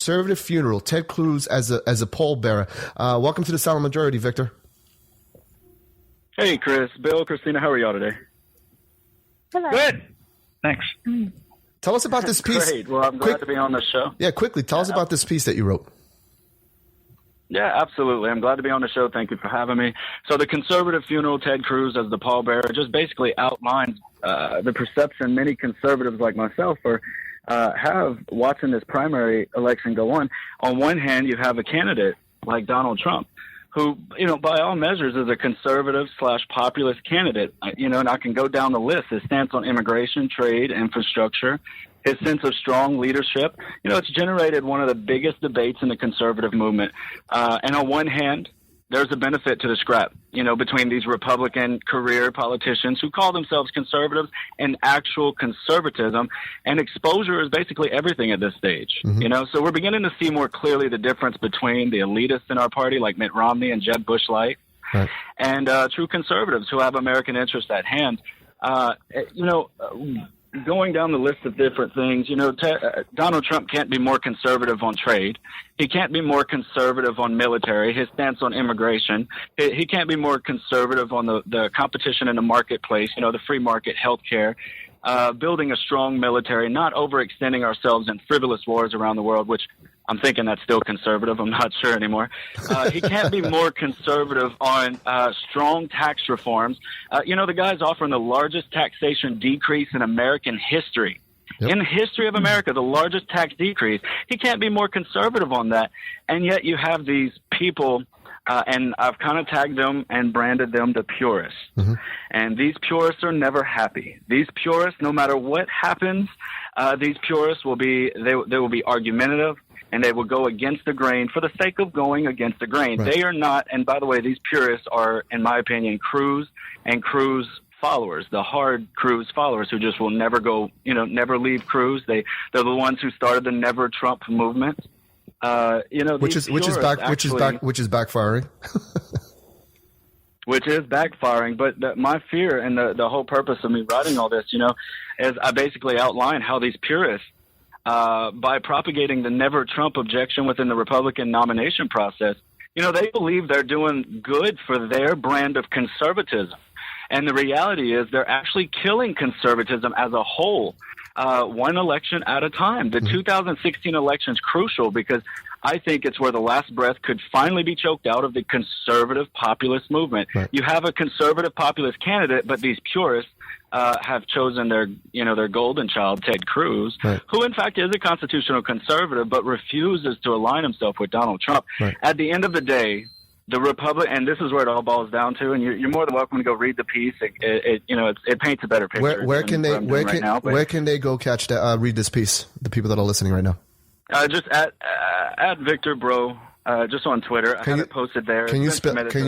conservative funeral. Ted Cruz as a pallbearer. Welcome to the Silent Majority, Victor. Hey, Chris, Bill, Cristina, how are y'all today? Hello. Good. Thanks. Tell us about this piece. Great. Well, I'm glad to be on the show. Yeah, quickly. Tell us about this piece that you wrote. Yeah, absolutely. I'm glad to be on the show. Thank you for having me. So the conservative funeral, Ted Cruz as the pallbearer, just basically outlines the perception many conservatives like myself have watching this primary election go on. On one hand, you have a candidate like Donald Trump, who, by all measures is a conservative/populist candidate, and I can go down the list. His stance on immigration, trade, infrastructure, his sense of strong leadership, it's generated one of the biggest debates in the conservative movement. And on one hand, there's a benefit to the scrap, between these Republican career politicians who call themselves conservatives and actual conservatism. And exposure is basically everything at this stage, So we're beginning to see more clearly the difference between the elitists in our party, like Mitt Romney and Jeb Bush Light, right, and true conservatives who have American interests at hand. Going down the list of different things, Donald Trump can't be more conservative on trade. He can't be more conservative on military, his stance on immigration. He can't be more conservative on the competition in the marketplace, the free market, healthcare, building a strong military, not overextending ourselves in frivolous wars around the world, which I'm thinking that's still conservative. I'm not sure anymore. He can't be more conservative on strong tax reforms. The guy's offering the largest taxation decrease in American history. Yep. In the history of America, the largest tax decrease. He can't be more conservative on that. And yet you have these people, and I've kind of tagged them and branded them the purists. Mm-hmm. And these purists are never happy. These purists, no matter what happens, these purists will be argumentative, and they will go against the grain for the sake of going against the grain. Right. They are not, and by the way, these purists are, in my opinion, Cruz and Cruz followers, the hard Cruz followers who just will never go, never leave Cruz. They're the ones who started the Never Trump movement. Which is backfiring. Which is backfiring. But my fear and the whole purpose of me writing all this, is I basically outline how these purists, by propagating the Never Trump objection within the Republican nomination process, they believe they're doing good for their brand of conservatism. And the reality is they're actually killing conservatism as a whole, one election at a time. The 2016 election is crucial because I think it's where the last breath could finally be choked out of the conservative populist movement. Right. You have a conservative populist candidate, but these purists have chosen their golden child, Ted Cruz, right, who in fact is a constitutional conservative, but refuses to align himself with Donald Trump. Right. At the end of the day, the Republic, and this is where it all boils down to, and you're more than welcome to go read the piece. It paints a better picture. Where can they go catch that? Read this piece? The people that are listening right now. Just at Victor Breaux, just on Twitter. I have it posted there. Can you spell it? Can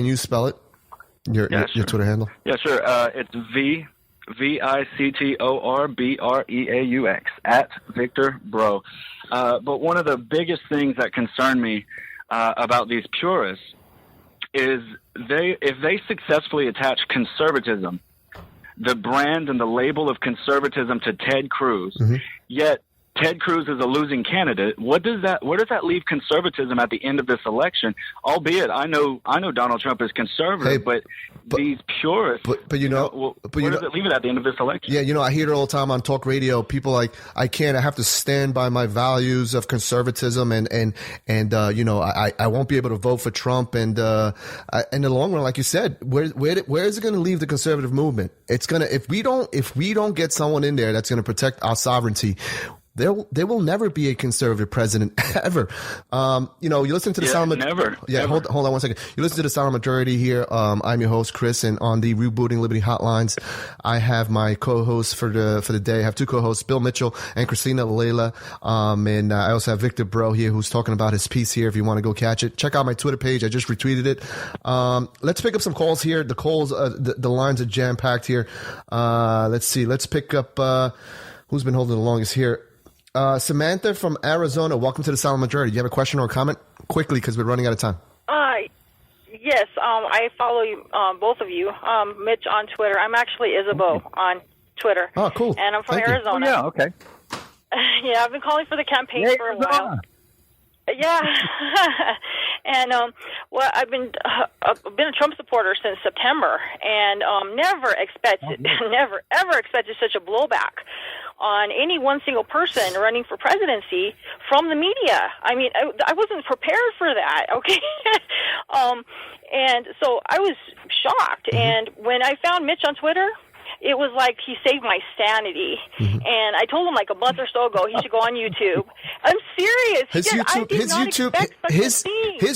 you spell it? Your Twitter handle? Yeah, sure. It's VictorBreaux at Victor Breaux. But one of the biggest things that concern me about these purists is if they successfully attach conservatism, the brand and the label of conservatism, to Ted Cruz, yet Ted Cruz is a losing candidate. Where does that leave conservatism at the end of this election? Albeit, I know Donald Trump is conservative, but these purists. Where does it leave it at the end of this election? Yeah, I hear it all the time on talk radio. People like, I have to stand by my values of conservatism, and I won't be able to vote for Trump. And in the long run, like you said, where is it going to leave the conservative movement? It's gonna, if we don't get someone in there that's going to protect our sovereignty, there will never be a conservative president ever. You listen to the Silent Never. Yeah, hold on 1 second. You listen to the Silent Majority here. I'm your host, Cris, and on the Rebooting Liberty Hotlines, I have my co-hosts for the day. I have two co-hosts, Bill Mitchell and Cristina, Laila. And I also have Victor Breaux here, who's talking about his piece here. If you want to go catch it, check out my Twitter page. I just retweeted it. Let's pick up some calls here. The calls, the lines are jam packed here. Let's see. Let's pick up who's been holding the longest here. Samantha from Arizona, welcome to the Silent Majority. Do you have a question or a comment? Quickly, because we're running out of time. Yes, I follow you, both of you. Mitch on Twitter. I'm actually Isabeau on Twitter. Oh, cool. And I'm from Thank Arizona. You. Oh, yeah, okay. Yeah, I've been calling for the campaign for a while. Yeah, and I've been a Trump supporter since September, and never ever expected such a blowback on any one single person running for presidency from the media. I mean, I wasn't prepared for that. Okay, and so I was shocked. And when I found Mitch on Twitter, it was like he saved my sanity. And I told him like a month or so ago he should go on YouTube. I'm serious. His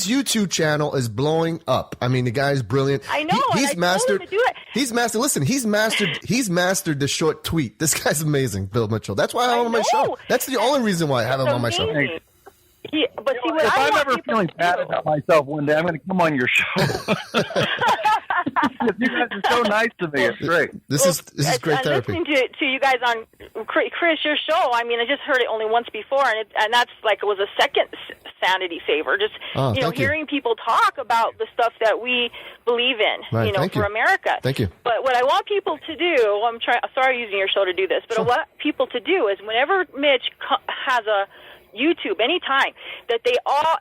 YouTube channel is blowing up. I mean, the guy's brilliant. I know. He's mastered. Told him to do it. He's mastered the short tweet. This guy's amazing, Bill Mitchell. That's why I have him on my show. That's the only reason why I have him on my show. But see, what if I'm ever feeling bad about myself one day, I'm going to come on your show. You guys are so nice to me. It's great. This is great therapy. Listening to you guys on Cris, your show. I mean, I just heard it only once before, and that's like it was a second sanity saver. Just hearing people talk about the stuff that we believe in. For America. Thank you. But what I want people to do, sorry using your show to do this, but I want people to do is whenever Mitch has a YouTube anytime that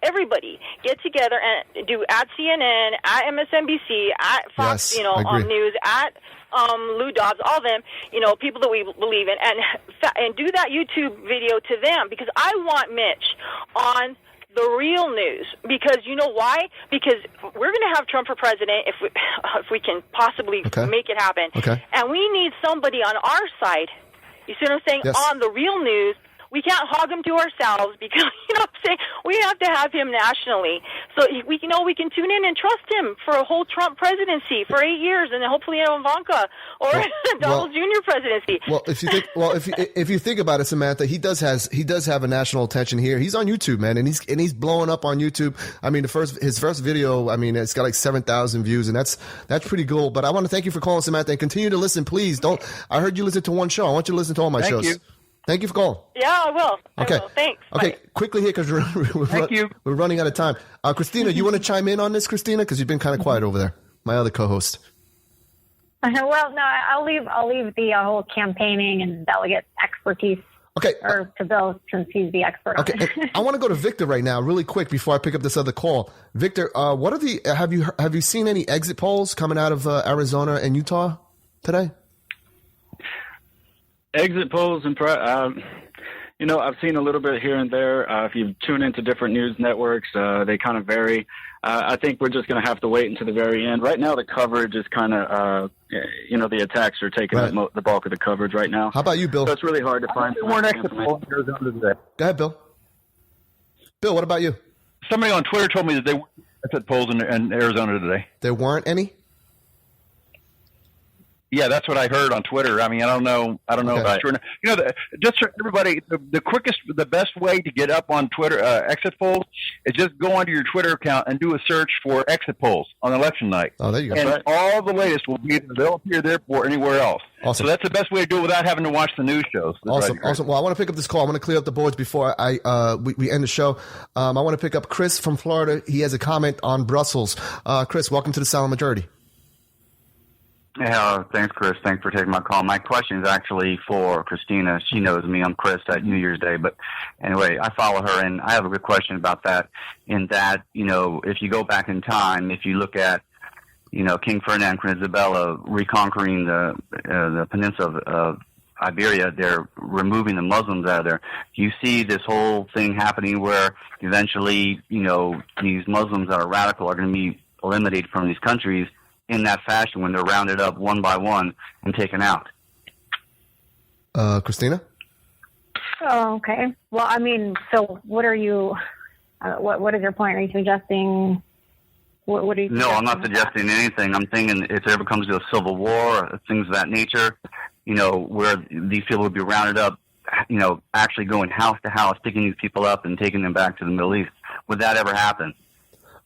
everybody get together and do at CNN, at MSNBC, at Fox, News, at Lou Dobbs, all them, people that we believe in, and do that YouTube video to them, because I want Mitch on the real news. Because you know why? Because we're going to have Trump for president if we can possibly make it happen. Okay. And we need somebody on our side. You see what I'm saying? Yes. On the real news. We can't hog him to ourselves because, we have to have him nationally. So we can tune in and trust him for a whole Trump presidency for 8 years, and then hopefully Ivanka or Donald Jr. presidency. Well, if you think about it, Samantha, he does have a national attention here. He's on YouTube, man, and he's blowing up on YouTube. I mean, his first video, I mean, it's got like 7,000 views, and that's pretty cool. But I want to thank you for calling, Samantha, and continue to listen, please. I heard you listen to one show. I want you to listen to all my shows. Thank you for calling. Yeah, I will. Okay. I will. Thanks. Okay, Bye. Quickly here because we're running out of time. Cristina, you want to chime in on this, Cristina? Because you've been kind of quiet over there. My other co-host. Well, no, I'll leave the whole campaigning and delegate expertise. Okay. Or to Bill, since he's the expert. Okay. I want to go to Victor right now, really quick, before I pick up this other call. Victor, what are have you seen any exit polls coming out of Arizona and Utah today? Exit polls and I've seen a little bit here and there. If you tune into different news networks, they kind of vary. I think we're just going to have to wait until the very end. Right now, the coverage is kind of, the attacks are taking the bulk of the coverage right now. How about you, Bill? So it's really hard to find. There weren't exit polls in Arizona today. Go ahead, Bill. Bill, what about you? Somebody on Twitter told me that they weren't exit polls in Arizona today. There weren't any? Yeah, that's what I heard on Twitter. I mean, I don't know about true. Just for everybody, the best way to get up on Twitter exit polls is just go onto your Twitter account and do a search for exit polls on election night. Oh, there you go. And all the latest will be they'll appear there or anywhere else. Awesome. So that's the best way to do it without having to watch the news shows. Awesome. Well, I want to pick up this call. I want to clear up the boards before we end the show. I want to pick up Cris from Florida. He has a comment on Brussels. Cris, welcome to the Silent Majority. Yeah, thanks, Cris. Thanks for taking my call. My question is actually for Cristina. She knows me. I'm Cris at New Year's Day. But anyway, I follow her, and I have a good question about that. In that, if you go back in time, if you look at, King Ferdinand and Isabella reconquering the peninsula of Iberia, they're removing the Muslims out of there. You see this whole thing happening where eventually, these Muslims that are radical are going to be eliminated from these countries in that fashion when they're rounded up one by one and taken out. Cristina? Oh, okay. Well, I mean, so what are you, what is your point? Are you suggesting, what are you No, I'm not suggesting anything. I'm thinking if there ever comes to a civil war or things of that nature, where these people would be rounded up, actually going house to house, picking these people up and taking them back to the Middle East. Would that ever happen?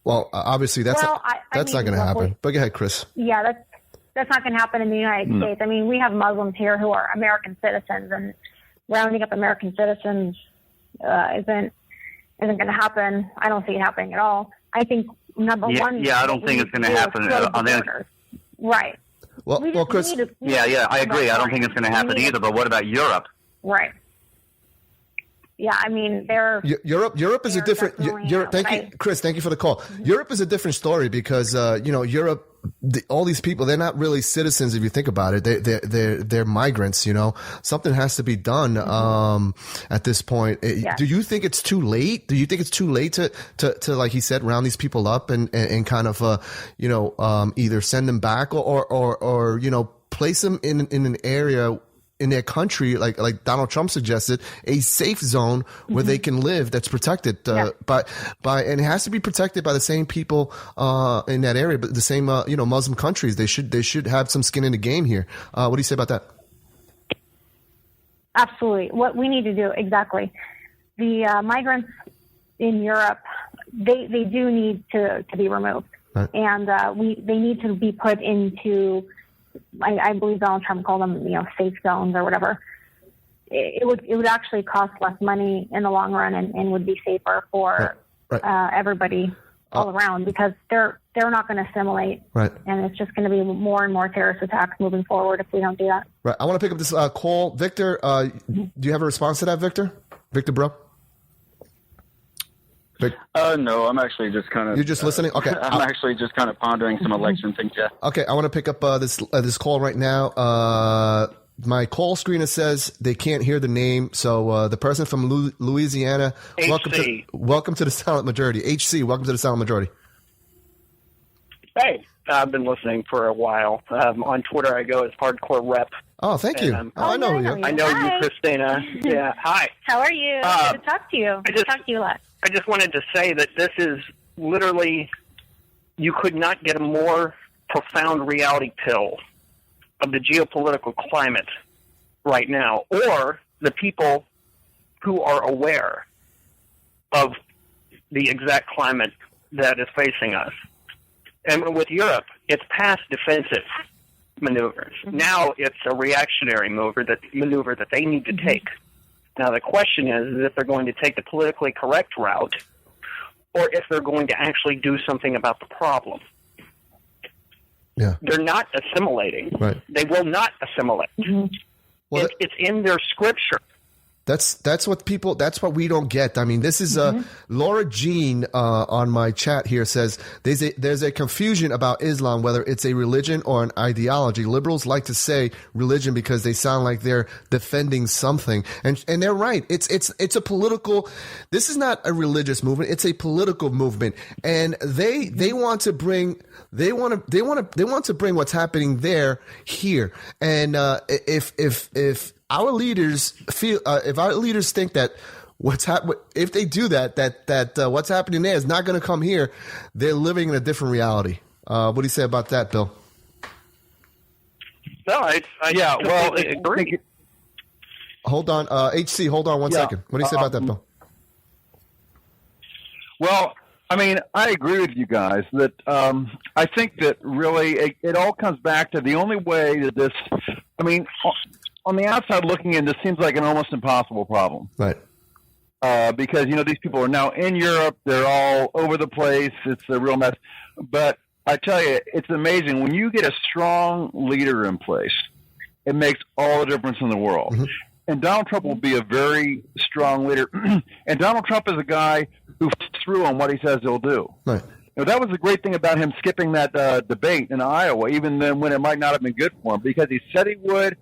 Well, obviously that's not going to happen. But go ahead, Cris. Yeah, that's not going to happen in the United States. I mean, we have Muslims here who are American citizens, and rounding up American citizens isn't going to happen. I don't see it happening at all. I think number one. Yeah, I don't think it's going to happen on the right. Well, Cris. I agree. I don't think it's going to happen either. But what about Europe? Right. yeah, I mean, they're Europe is a different. Thank you, Chris. Thank you for the call. Europe is a different story because Europe. All these people, they're not really citizens if you think about it. They're migrants. Something has to be done at this point. Yeah. Do you think it's too late? Do you think it's too late to like he said, round these people up and kind of either send them back or place them in an area in their country, like Donald Trump suggested, a safe zone where they can live that's protected by and it has to be protected by the same people in that area, but the same Muslim countries. They should have some skin in the game here. What do you say about that? Absolutely. What we need to do, exactly. The migrants in Europe, they do need to be removed, right. And they need to be put into. I believe Donald Trump called them, safe zones or whatever. It would actually cost less money in the long run and would be safer for right. Everybody all around because they're not going to assimilate. Right. And it's just going to be more and more terrorist attacks moving forward if we don't do that. Right. I want to pick up this call. Victor, do you have a response to that, Victor? Victor Breaux? No, I'm actually just kind of... You're just listening? Okay. I'm actually just kind of pondering some election things, yeah. Okay, I want to pick up this call right now. My call screener says they can't hear the name, so the person from Louisiana... Welcome to the Silent Majority. HC, welcome to the Silent Majority. Hey, I've been listening for a while. On Twitter, I go as Hardcore Rep. Oh, thank you. I know you. I know you, Cristina. Yeah, hi. How are you? Good to talk to you. Good to talk to you a lot. I just wanted to say that this is literally, you could not get a more profound reality pill of the geopolitical climate right now, or the people who are aware of the exact climate that is facing us. And with Europe, it's past defensive maneuvers. Now it's a reactionary maneuver that they need to take. Now, the question is if they're going to take the politically correct route or if they're going to actually do something about the problem. Yeah. They're not assimilating. Right. They will not assimilate. Mm-hmm. Well, it's in their scripture. That's what we don't get. I mean, this is Laura Jean on my chat here says there's a confusion about Islam, whether it's a religion or an ideology. Liberals like to say religion because they sound like they're defending something, and they're right. It's a political. This is not a religious movement. It's a political movement, and they want to bring what's happening there here, and if our leaders feel, if our leaders think that if they do that what's happening there is not going to come here, they're living in a different reality. What do you say about that, Bill? No, I agree. Hold on, HC. Hold on one second. What do you say about that, Bill? Well, I mean, I agree with you guys that I think that really it all comes back to the only way that this. I mean. On the outside looking in, this seems like an almost impossible problem. Right. Because, these people are now in Europe. They're all over the place. It's a real mess. But I tell you, it's amazing. When you get a strong leader in place, it makes all the difference in the world. Mm-hmm. And Donald Trump will be a very strong leader. And Donald Trump is a guy who follows through on what he says he'll do. Right. That was the great thing about him skipping that debate in Iowa, even then when it might not have been good for him, because he said he would.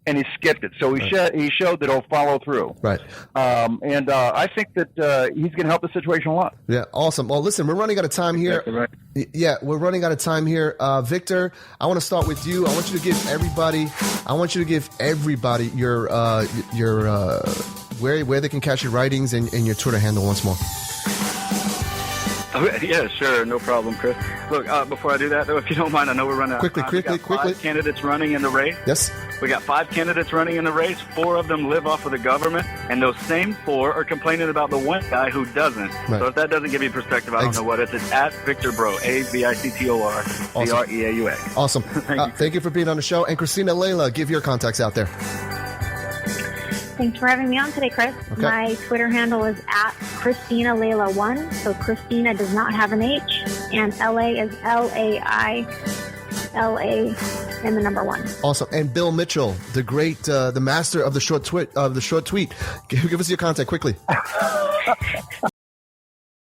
And he skipped it, so he showed that he'll follow through. Right. And I think that he's going to help the situation a lot. Yeah, awesome. Well, listen, we're running out of time here. Exactly right. Yeah, we're running out of time here. Victor, I want to start with you. I want you to give everybody your where they can catch your writings and your Twitter handle once more. Yeah, sure. No problem, Chris. Look, before I do that, though, if you don't mind, I know we're running out of time. Quickly. 5 candidates running in the race. Yes. We got 5 candidates running in the race. 4 of them live off of the government, and those same 4 are complaining about the one guy who doesn't. Right. So if that doesn't give you perspective, I don't know what it is. It's at Victor Breaux, AVictor BREAUA. Awesome. Thank you for being on the show. And Cristina, Laila, give your contacts out there. Thanks for having me on today, Chris. Okay. My Twitter handle is at Cristina Laila1. So Cristina does not have an H, and LA is LAI. LA and the number 1. Awesome. And Bill Mitchell, the great, the master of the short tweet. Give us your contact quickly.